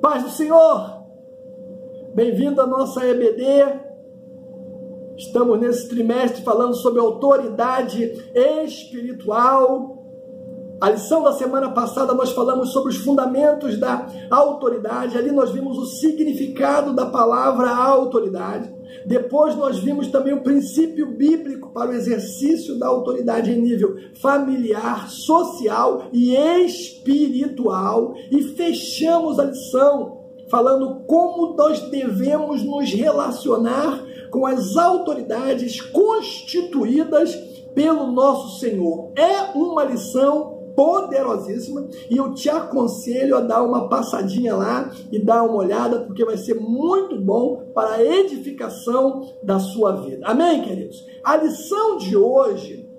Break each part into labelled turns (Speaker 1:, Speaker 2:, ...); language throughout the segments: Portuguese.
Speaker 1: Paz do Senhor, bem-vindo à nossa EBD. Estamos nesse trimestre falando sobre autoridade espiritual. A lição da semana passada nós falamos sobre os fundamentos da autoridade. Ali nós vimos o significado da palavra autoridade. Depois nós vimos também o princípio bíblico para o exercício da autoridade em nível familiar, social e espiritual. E fechamos a lição falando como nós devemos nos relacionar com as autoridades constituídas pelo nosso Senhor. É uma lição poderosíssima e eu te aconselho a dar uma passadinha lá e dar uma olhada, porque vai ser muito bom para a edificação da sua vida. Amém, queridos? A lição de hoje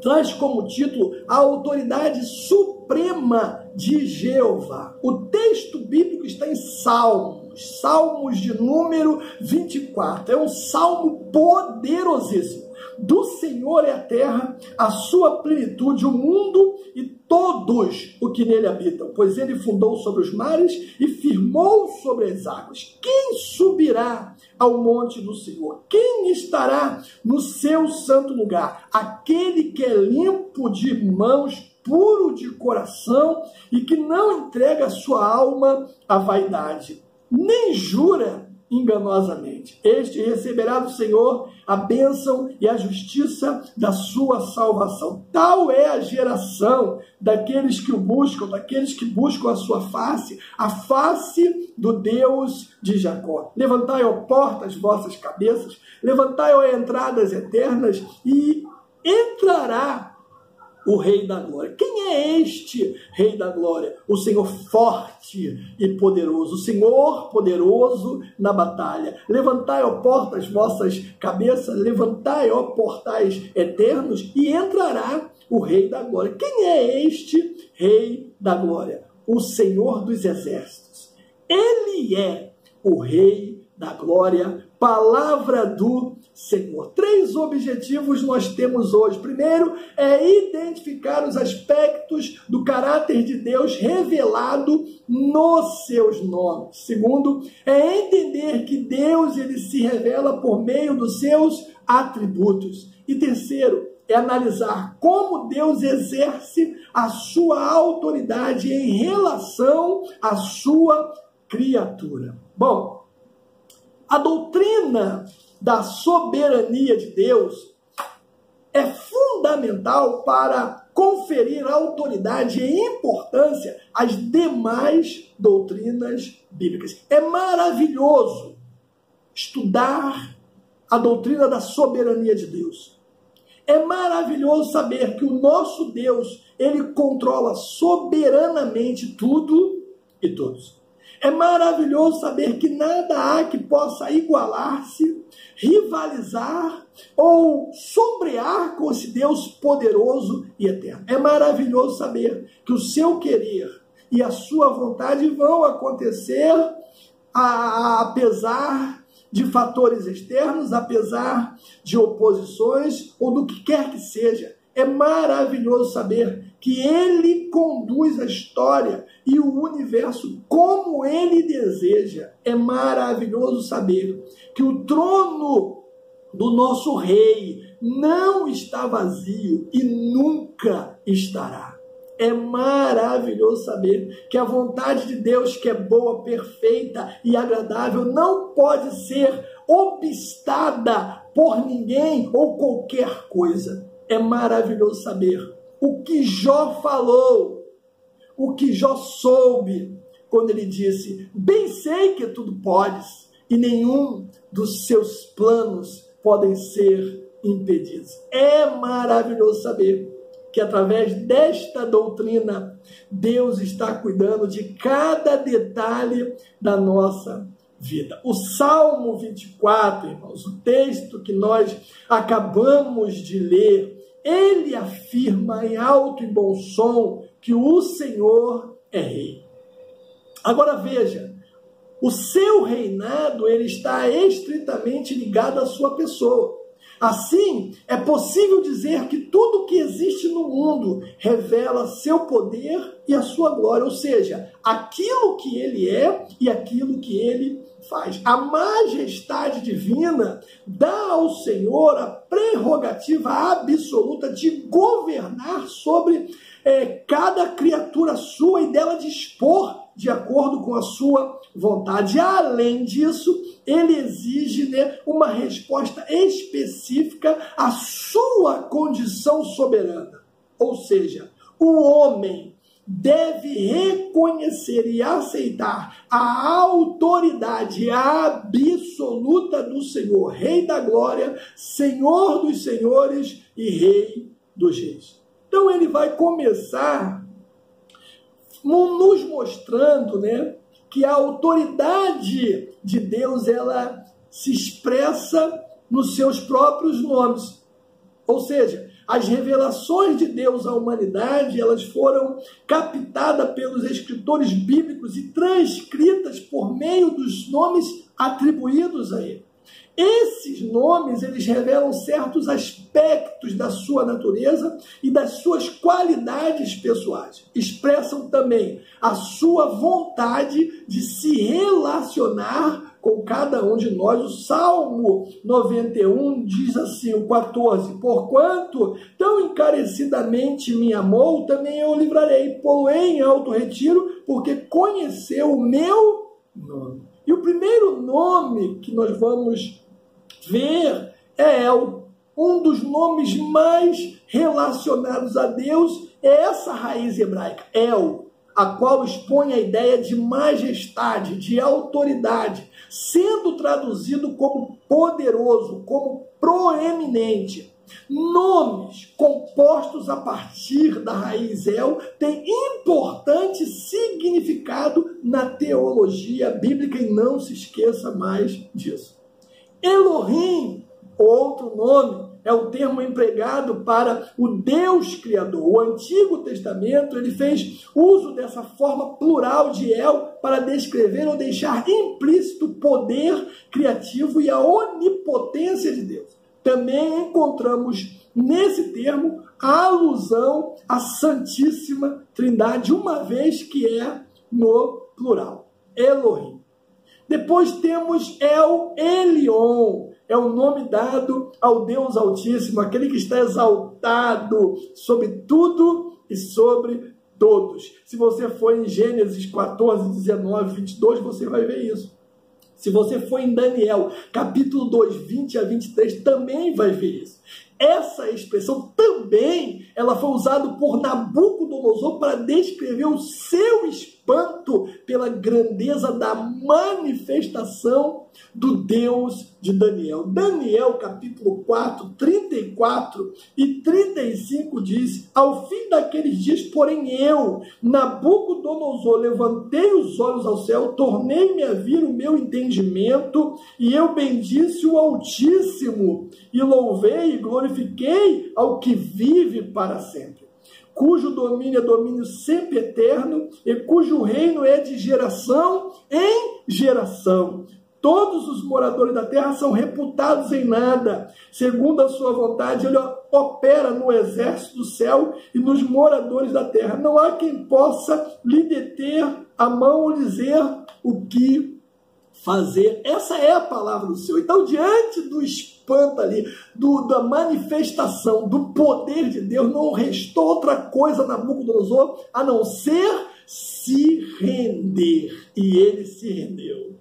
Speaker 1: traz como título a autoridade suprema de Jeová. O texto bíblico está em Salmos de número 24. É um salmo poderosíssimo. Do Senhor é a terra, a sua plenitude, o mundo e todos o que nele habitam, pois ele fundou sobre os mares e firmou sobre as águas. Quem subirá ao monte do Senhor? Quem estará no seu santo lugar? Aquele que é limpo de mãos, puro de coração e que não entrega a sua alma à vaidade, nem jura enganosamente. Este receberá do Senhor a bênção e a justiça da sua salvação. Tal é a geração daqueles que o buscam, daqueles que buscam a face do Deus de Jacó. Levantai, ó portas, as vossas cabeças, levantai, ó entradas eternas, e entrará o Rei da Glória. Quem é este Rei da Glória? O Senhor forte e poderoso, o Senhor poderoso na batalha. Levantai, ó portas, vossas cabeças, levantai, ó portais eternos, e entrará o Rei da Glória. Quem é este Rei da Glória? O Senhor dos Exércitos. Ele é o Rei da Glória, palavra do Senhor. 3 objetivos nós temos hoje. Primeiro é identificar os aspectos do caráter de Deus revelado nos seus nomes. Segundo é entender que Deus ele se revela por meio dos seus atributos. E terceiro é analisar como Deus exerce a sua autoridade em relação à sua criatura. Bom, a doutrina da soberania de Deus é fundamental para conferir autoridade e importância às demais doutrinas bíblicas. É maravilhoso estudar a doutrina da soberania de Deus. É maravilhoso saber que o nosso Deus, ele controla soberanamente tudo e todos. É maravilhoso saber que nada há que possa igualar-se, rivalizar ou sombrear com esse Deus poderoso e eterno. É maravilhoso saber que o seu querer e a sua vontade vão acontecer apesar de fatores externos, apesar de oposições ou do que quer que seja. É maravilhoso saber que ele conduz a história e o universo como ele deseja. É maravilhoso saber que o trono do nosso rei não está vazio e nunca estará. É maravilhoso saber que a vontade de Deus, que é boa, perfeita e agradável, não pode ser obstada por ninguém ou qualquer coisa. É maravilhoso saber o que Jó falou, o que Jó soube, quando ele disse: bem sei que tudo podes, e nenhum dos seus planos podem ser impedidos. É maravilhoso saber que através desta doutrina, Deus está cuidando de cada detalhe da nossa vida. O Salmo 24, irmãos, o texto que nós acabamos de ler, ele afirma em alto e bom som que o Senhor é Rei. Agora veja, o seu reinado ele está estritamente ligado à sua pessoa. Assim, é possível dizer que tudo que existe no mundo revela seu poder e a sua glória, ou seja, aquilo que ele é e aquilo que ele faz. A majestade divina dá ao Senhor a prerrogativa absoluta de governar sobre cada criatura sua e dela dispor de acordo com a sua vontade. Além disso, ele exige, uma resposta específica à sua condição soberana. Ou seja, o homem deve reconhecer e aceitar a autoridade absoluta do Senhor, Rei da Glória, Senhor dos Senhores e Rei dos Reis. Então ele vai começar nos mostrando, que a autoridade de Deus, ela se expressa nos seus próprios nomes. Ou seja, as revelações de Deus à humanidade, elas foram captadas pelos escritores bíblicos e transcritas por meio dos nomes atribuídos a ele. Esses nomes, eles revelam certos aspectos da sua natureza e das suas qualidades pessoais. Expressam também a sua vontade de se relacionar com cada um de nós. O Salmo 91 diz assim, o 14, porquanto tão encarecidamente me amou, também eu o livrarei, pô-lo-ei em alto retiro, porque conheceu o meu nome. E o primeiro nome que nós vamos ver é El. Um dos nomes mais relacionados a Deus é essa raiz hebraica, El, a qual expõe a ideia de majestade, de autoridade, sendo traduzido como poderoso, como proeminente. Nomes compostos a partir da raiz El têm importante significado na teologia bíblica e não se esqueça mais disso. Elohim, outro nome, é o termo empregado para o Deus Criador. O Antigo Testamento ele fez uso dessa forma plural de El para descrever ou deixar implícito o poder criativo e a onipotência de Deus. Também encontramos nesse termo a alusão à Santíssima Trindade, uma vez que é no plural, Elohim. Depois temos El Elyon, é o nome dado ao Deus Altíssimo, aquele que está exaltado sobre tudo e sobre todos. Se você for em Gênesis 14, 19, 22, você vai ver isso. Se você for em Daniel, capítulo 2, 20 a 23, também vai ver isso. Essa expressão também ela foi usada por Nabucodonosor para descrever o seu espanto pela grandeza da manifestação do Deus de Daniel. Daniel, capítulo 4, 34 e 35 diz, ao fim daqueles dias, porém eu, Nabucodonosor, levantei os olhos ao céu, tornei-me a vir o meu entendimento, e eu bendisse o Altíssimo, e louvei e glorifiquei ao que vive para sempre, cujo domínio é domínio sempre eterno, e cujo reino é de geração em geração. Todos os moradores da terra são reputados em nada. Segundo a sua vontade, ele opera no exército do céu e nos moradores da terra. Não há quem possa lhe deter a mão ou dizer o que fazer. Essa é a palavra do Senhor. Então, diante do espanto ali, da manifestação do poder de Deus, não restou outra coisa a Nabucodonosor a não ser se render. E ele se rendeu.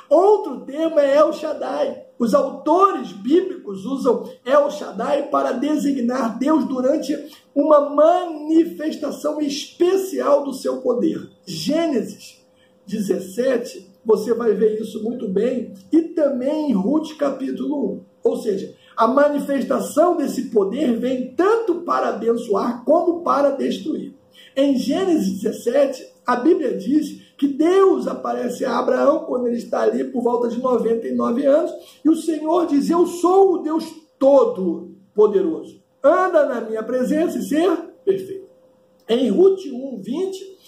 Speaker 1: Outro tema é El Shaddai. Os autores bíblicos usam El Shaddai para designar Deus durante uma manifestação especial do seu poder. Gênesis 17, você vai ver isso muito bem, e também em Ruth capítulo 1. Ou seja, a manifestação desse poder vem tanto para abençoar como para destruir. Em Gênesis 17, a Bíblia diz que Deus aparece a Abraão quando ele está ali por volta de 99 anos, e o Senhor diz, eu sou o Deus Todo-Poderoso. Anda na minha presença e ser perfeito. Em Ruth 1, 20,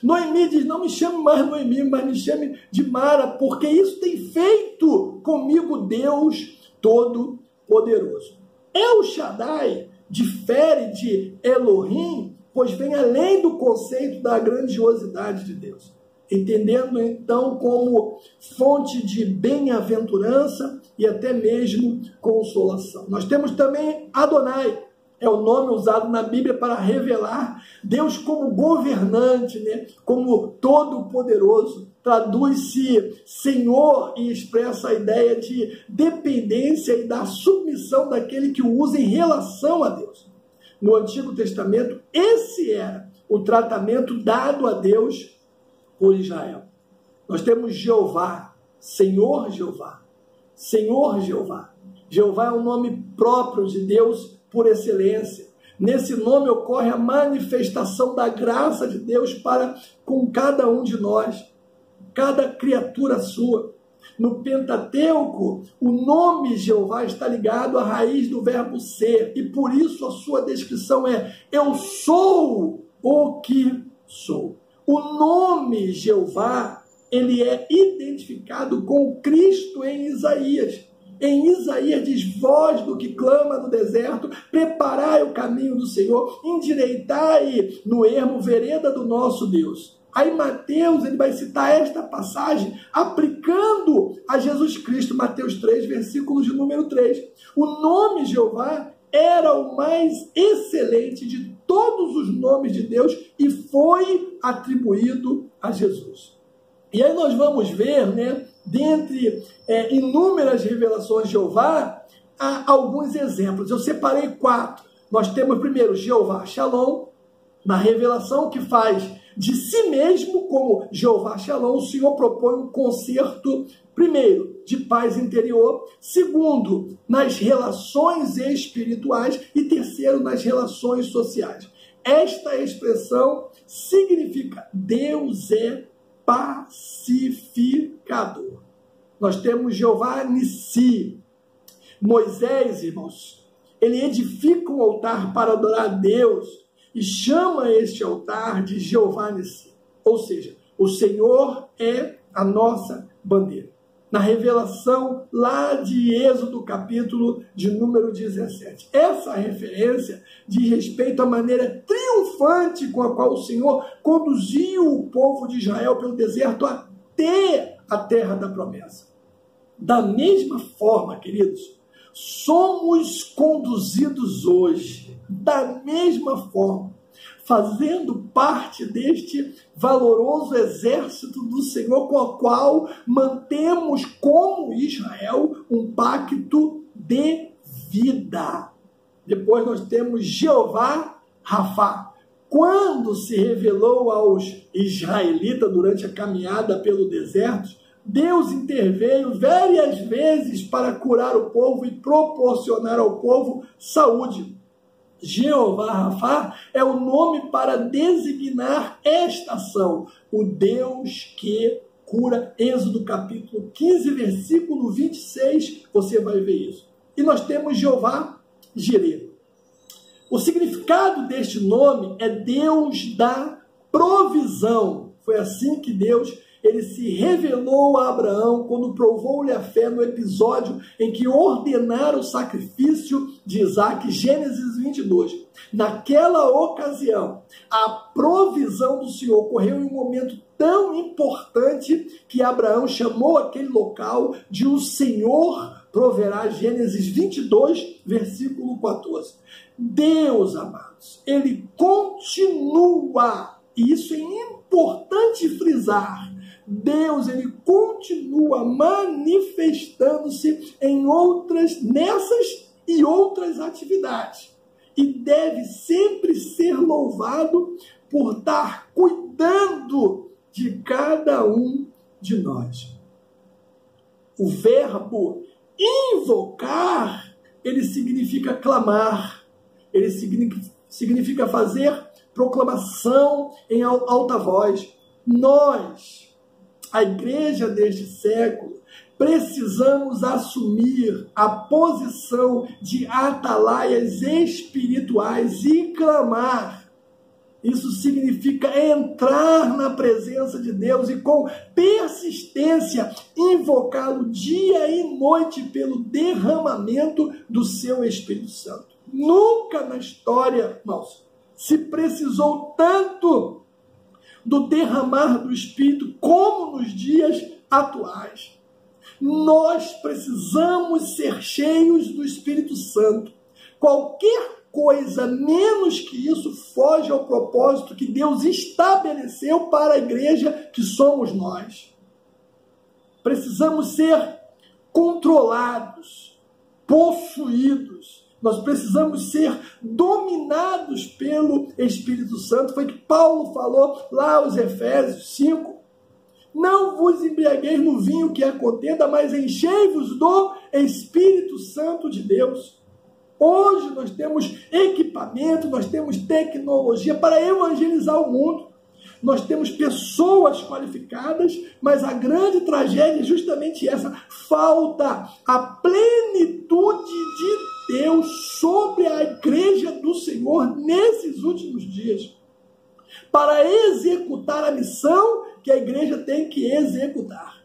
Speaker 1: Noemi diz, não me chame mais Noemi, mas me chame de Mara, porque isso tem feito comigo Deus Todo-Poderoso. Poderoso. El Shaddai difere de Elohim, pois vem além do conceito da grandiosidade de Deus, entendendo então como fonte de bem-aventurança e até mesmo consolação. Nós temos também Adonai, é o nome usado na Bíblia para revelar Deus como governante, né? Como todo-poderoso. Traduz-se Senhor e expressa a ideia de dependência e da submissão daquele que o usa em relação a Deus. No Antigo Testamento, esse era o tratamento dado a Deus por Israel. Nós temos Jeová, Senhor Jeová, Senhor Jeová. Jeová é um nome próprio de Deus por excelência. Nesse nome ocorre a manifestação da graça de Deus para com cada um de nós, cada criatura sua. No Pentateuco, o nome Jeová está ligado à raiz do verbo ser, e por isso a sua descrição é: eu sou o que sou. O nome Jeová, ele é identificado com Cristo em Isaías. Em Isaías diz: voz do que clama no deserto, preparai o caminho do Senhor, endireitai no ermo vereda do nosso Deus. Aí Mateus ele vai citar esta passagem aplicando a Jesus Cristo, Mateus 3, versículo de número 3. O nome Jeová era o mais excelente de todos os nomes de Deus e foi atribuído a Jesus. E aí nós vamos ver, né, dentre inúmeras revelações de Jeová, há alguns exemplos. Eu separei 4. Nós temos primeiro Jeová Shalom, na revelação que faz de si mesmo como Jeová Shalom. O Senhor propõe um concerto, primeiro, de paz interior, segundo, nas relações espirituais e terceiro, nas relações sociais. Esta expressão significa Deus é pacificador. Nós temos Jeová Nissi. Moisés, irmãos, ele edifica um altar para adorar a Deus e chama este altar de Jeová Nissi. Ou seja, o Senhor é a nossa bandeira. Na revelação lá de Êxodo, capítulo de número 17. Essa referência diz respeito à maneira triunfante com a qual o Senhor conduziu o povo de Israel pelo deserto até a terra da promessa. Da mesma forma, queridos, somos conduzidos hoje, da mesma forma, fazendo parte deste valoroso exército do Senhor, com o qual mantemos como Israel um pacto de vida. Depois nós temos Jeová Rafá. Quando se revelou aos israelitas durante a caminhada pelo deserto, Deus interveio várias vezes para curar o povo e proporcionar ao povo saúde. Jeová Rafá é o nome para designar esta ação, o Deus que cura. Êxodo capítulo 15, versículo 26, você vai ver isso. E nós temos Jeová Jireh. O significado deste nome é Deus da provisão. Foi assim que Deus ele se revelou a Abraão quando provou-lhe a fé no episódio em que ordenara o sacrifício de Isaac, Gênesis 22. Naquela ocasião, a provisão do Senhor ocorreu em um momento tão importante que Abraão chamou aquele local de o Senhor proverá, Gênesis 22, versículo 14. Deus, amados, ele continua, e isso é importante frisar, Deus, ele continua manifestando-se nessas e outras atividades. E deve sempre ser louvado por estar cuidando de cada um de nós. O verbo invocar, ele significa clamar, ele significa fazer proclamação em alta voz. Nós, a igreja deste século, precisamos assumir a posição de atalaias espirituais e clamar Isso significa entrar na presença de Deus e com persistência invocá-lo dia e noite pelo derramamento do seu Espírito Santo. Nunca na história, irmãos, se precisou tanto do derramar do Espírito como nos dias atuais. Nós precisamos ser cheios do Espírito Santo. Qualquer coisa menos que isso foge ao propósito que Deus estabeleceu para a igreja que somos nós. Precisamos ser controlados, possuídos. Nós precisamos ser dominados pelo Espírito Santo. Foi que Paulo falou lá aos Efésios 5. Não vos embriagueis no vinho que é contenda, mas enchei-vos do Espírito Santo de Deus. Hoje nós temos equipamento, nós temos tecnologia para evangelizar o mundo. Nós temos pessoas qualificadas, mas a grande tragédia é justamente essa. Falta a plenitude de Deus sobre a igreja do Senhor nesses últimos dias, para executar a missão que a igreja tem que executar.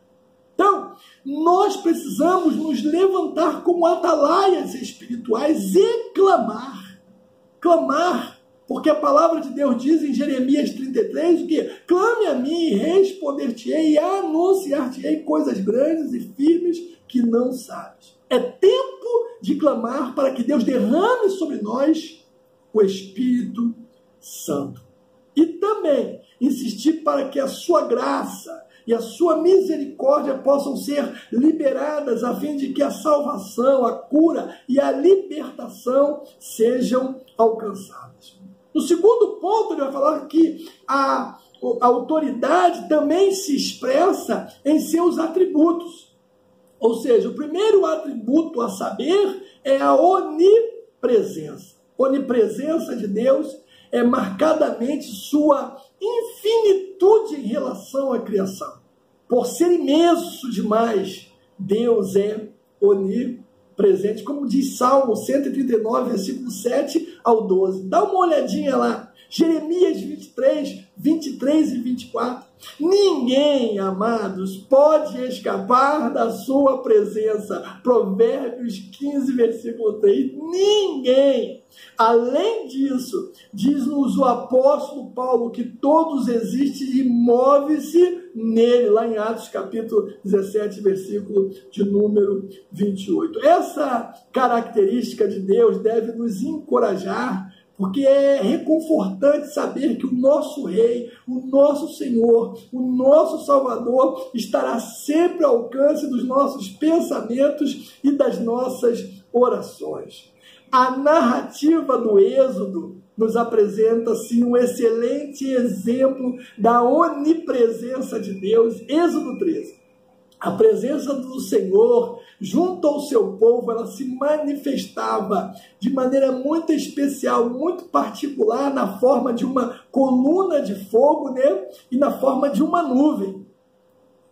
Speaker 1: Então, nós precisamos nos levantar como atalaias espirituais e clamar. Clamar, porque a palavra de Deus diz em Jeremias 33, o quê? Clame a mim e responder-te-ei e anunciar-te-ei coisas grandes e firmes que não sabes. É tempo de clamar para que Deus derrame sobre nós o Espírito Santo. E também insistir para que a sua graça e a sua misericórdia possam ser liberadas, a fim de que a salvação, a cura e a libertação sejam alcançadas. No segundo ponto, ele vai falar que a autoridade também se expressa em seus atributos. Ou seja, o primeiro atributo a saber é a onipresença. Onipresença de Deus é marcadamente sua infinitude em relação à criação. Por ser imenso demais, Deus é onipresente, como diz Salmo 139, versículo 7 ao 12. Dá uma olhadinha lá, Jeremias 23, 23 e 24. Ninguém, amados, pode escapar da sua presença. Provérbios 15, versículo 3. Ninguém. Além disso, diz-nos o apóstolo Paulo que todos existem e move-se nele, lá em Atos capítulo 17, versículo de número 28. Essa característica de Deus deve nos encorajar, porque é reconfortante saber que o nosso Rei, o nosso Senhor, o nosso Salvador estará sempre ao alcance dos nossos pensamentos e das nossas orações. A narrativa do Êxodo nos apresenta, assim, um excelente exemplo da onipresença de Deus. Êxodo 13. A presença do Senhor junto ao seu povo, ela se manifestava de maneira muito especial, muito particular, na forma de uma coluna de fogo, né? E na forma de uma nuvem.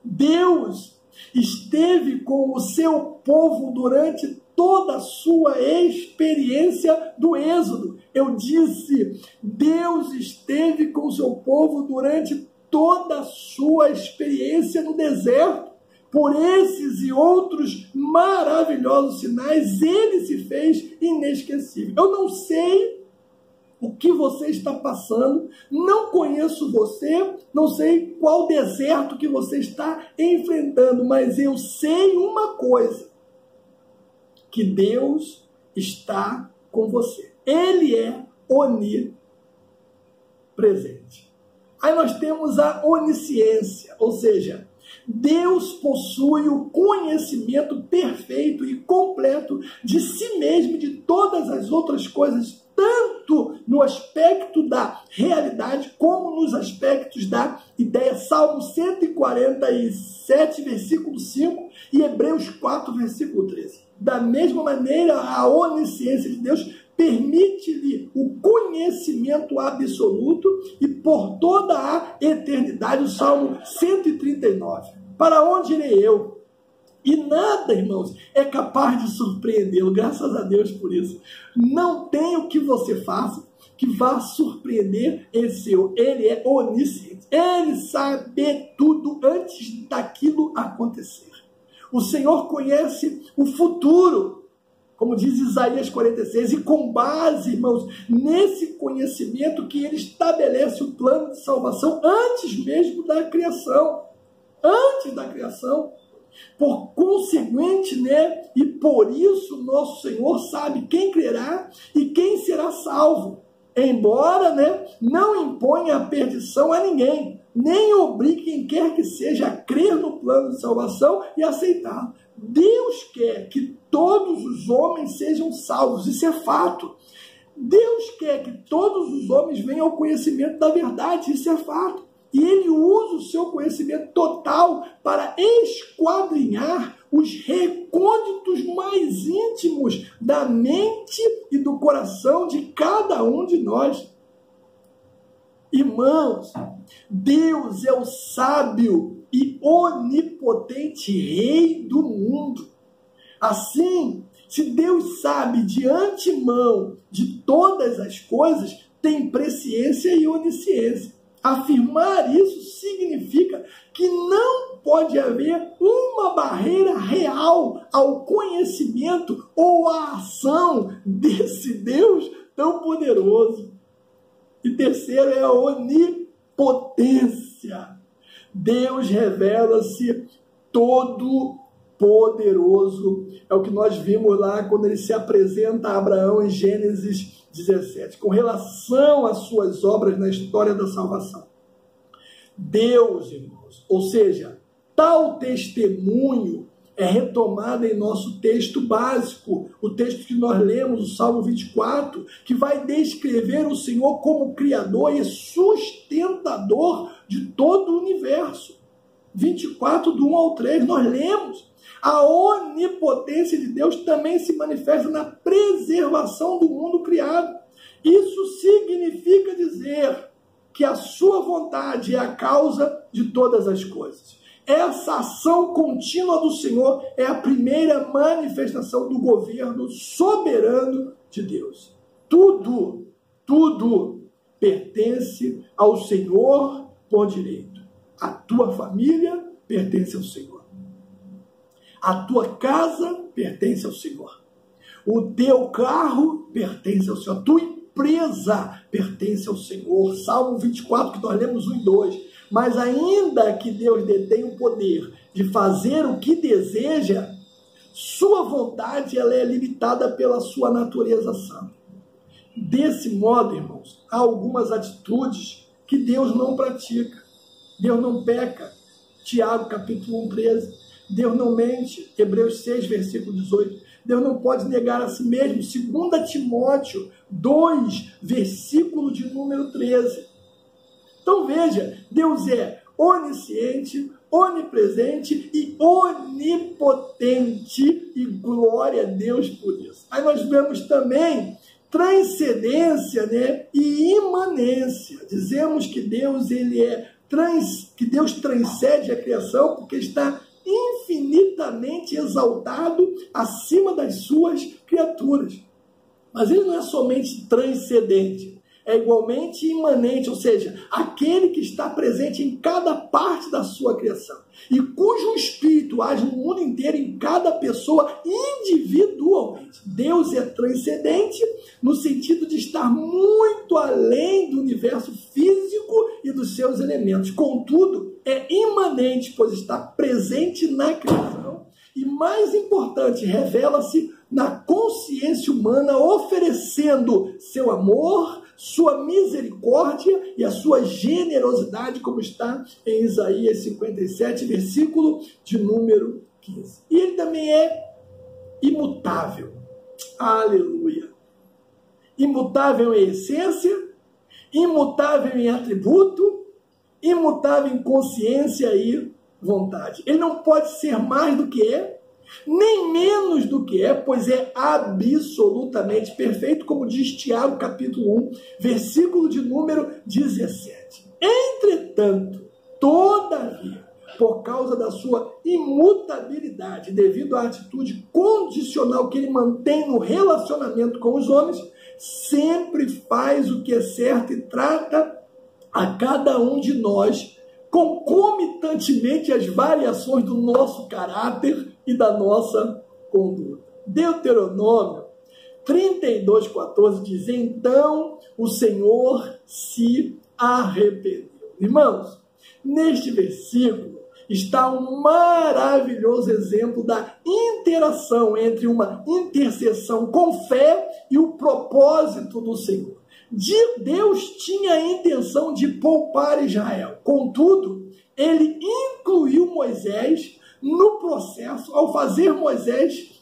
Speaker 1: Deus esteve com o seu povo durante toda a sua experiência do Êxodo. Eu disse, Deus esteve com o seu povo durante toda a sua experiência no deserto. Por esses e outros maravilhosos sinais, ele se fez inesquecível. Eu não sei o que você está passando, não conheço você, não sei qual deserto que você está enfrentando, mas eu sei uma coisa, que Deus está com você. Ele é onipresente. Aí nós temos a onisciência, ou seja, Deus possui o conhecimento perfeito e completo de si mesmo e de todas as outras coisas, tanto no aspecto da realidade como nos aspectos da ideia. Salmo 147, versículo 5 e Hebreus 4, versículo 13. Da mesma maneira, a onisciência de Deus permite-lhe o conhecimento absoluto e por toda a eternidade. O Salmo 139. Para onde irei eu? E nada, irmãos, é capaz de surpreendê-lo. Graças a Deus por isso. Não tem o que você faça que vá surpreender esse eu. Ele é onisciente. Ele sabe tudo antes daquilo acontecer. O Senhor conhece o futuro, como diz Isaías 46, e com base, irmãos, nesse conhecimento que ele estabelece o plano de salvação antes mesmo da criação. Antes da criação. Por conseguinte, né? E por isso nosso Senhor sabe quem crerá e quem será salvo. Embora, né, não imponha a perdição a ninguém, nem obrigue quem quer que seja a crer no plano de salvação e aceitá-lo. Deus quer que todos os homens sejam salvos, isso é fato. Deus quer que todos os homens venham ao conhecimento da verdade, isso é fato. E ele usa o seu conhecimento total para esquadrinhar os recônditos mais íntimos da mente e do coração de cada um de nós. Irmãos, Deus é o sábio e onipotente Rei do mundo. Assim, se Deus sabe de antemão de todas as coisas, tem presciência e onisciência. Afirmar isso significa que não pode haver uma barreira real ao conhecimento ou à ação desse Deus tão poderoso. E terceiro é a onipotência. Deus revela-se todo poderoso. É o que nós vimos lá quando ele se apresenta a Abraão em Gênesis 17, com relação às suas obras na história da salvação. Deus, irmãos, ou seja, tal testemunho é retomado em nosso texto básico, o texto que nós lemos, o Salmo 24, que vai descrever o Senhor como Criador e sustentador de todo o universo. 24, do 1 ao 3, nós lemos. A onipotência de Deus também se manifesta na preservação do mundo criado. Isso significa dizer que a sua vontade é a causa de todas as coisas. Essa ação contínua do Senhor é a primeira manifestação do governo soberano de Deus. Tudo pertence ao Senhor por direito. A tua família pertence ao Senhor. A tua casa pertence ao Senhor. O teu carro pertence ao Senhor. A tua empresa pertence ao Senhor. Salmo 24, que nós lemos 1 e 2. Mas ainda que Deus detém o poder de fazer o que deseja, sua vontade ela é limitada pela sua natureza santa. Desse modo, irmãos, há algumas atitudes que Deus não pratica. Deus não peca. Tiago, capítulo 1, 13. Deus não mente, Hebreus 6, versículo 18. Deus não pode negar a si mesmo, 2 Timóteo 2, versículo de número 13. Então veja, Deus é onisciente, onipresente e onipotente, e glória a Deus por isso. Aí nós vemos também transcendência, né, e imanência. Dizemos que Deus, que Deus transcende a criação porque está infinitamente exaltado acima das suas criaturas. Mas ele não é somente transcendente, é igualmente imanente, ou seja, aquele que está presente em cada parte da sua criação e cujo espírito age no mundo inteiro, em cada pessoa individualmente. Deus é transcendente no sentido de estar muito além do universo físico e dos seus elementos. Contudo, é imanente, pois está presente na criação e, mais importante, revela-se na consciência humana, oferecendo seu amor, sua misericórdia e a sua generosidade, como está em Isaías 57, versículo de número 15. E ele também é imutável. Aleluia! Imutável em essência, imutável em atributo, imutável em consciência e vontade. Ele não pode ser mais do que é, nem menos do que é, pois é absolutamente perfeito, como diz Tiago, capítulo 1, versículo de número 17. Entretanto, todavia, por causa da sua imutabilidade, devido à atitude condicional que ele mantém no relacionamento com os homens, sempre faz o que é certo e trata a cada um de nós concomitantemente às variações do nosso caráter e da nossa conduta. Deuteronômio 32:14 diz: então o Senhor se arrependeu. Irmãos, neste versículo está um maravilhoso exemplo da interação entre uma intercessão com fé e o propósito do Senhor. Deus tinha a intenção de poupar Israel. Contudo, ele incluiu Moisés no processo ao fazer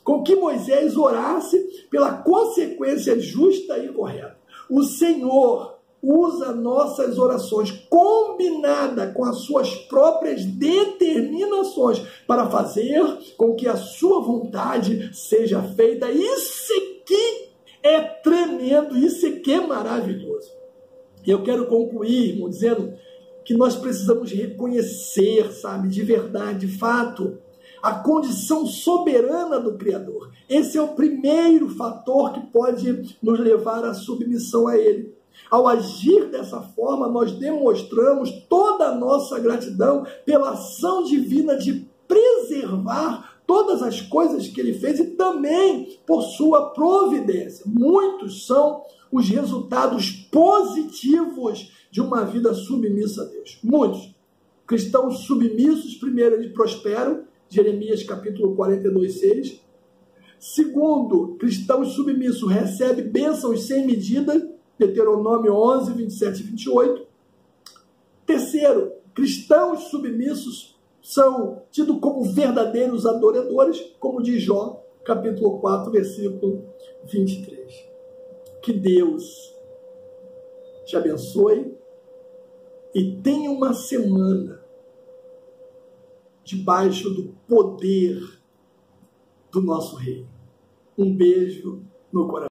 Speaker 1: com que Moisés orasse pela consequência justa e correta. O Senhor usa nossas orações combinada com as suas próprias determinações para fazer com que a sua vontade seja feita. Isso aqui é tremendo, isso aqui é maravilhoso. Eu quero concluir, irmão, dizendo que nós precisamos reconhecer, sabe, de verdade, de fato, a condição soberana do Criador. Esse é o primeiro fator que pode nos levar à submissão a Ele. Ao agir dessa forma, nós demonstramos toda a nossa gratidão pela ação divina de preservar todas as coisas que Ele fez e também por sua providência. Muitos são os resultados positivos de uma vida submissa a Deus. Muitos. Cristãos submissos, primeiro, eles prosperam, Jeremias capítulo 42:6. Segundo, cristãos submissos recebem bênçãos sem medida, Deuteronômio 11:27-28. Terceiro, cristãos submissos são tidos como verdadeiros adoradores, como diz Jó, capítulo 4, versículo 23. Que Deus te abençoe e tenha uma semana debaixo do poder do nosso Rei. Um beijo no coração.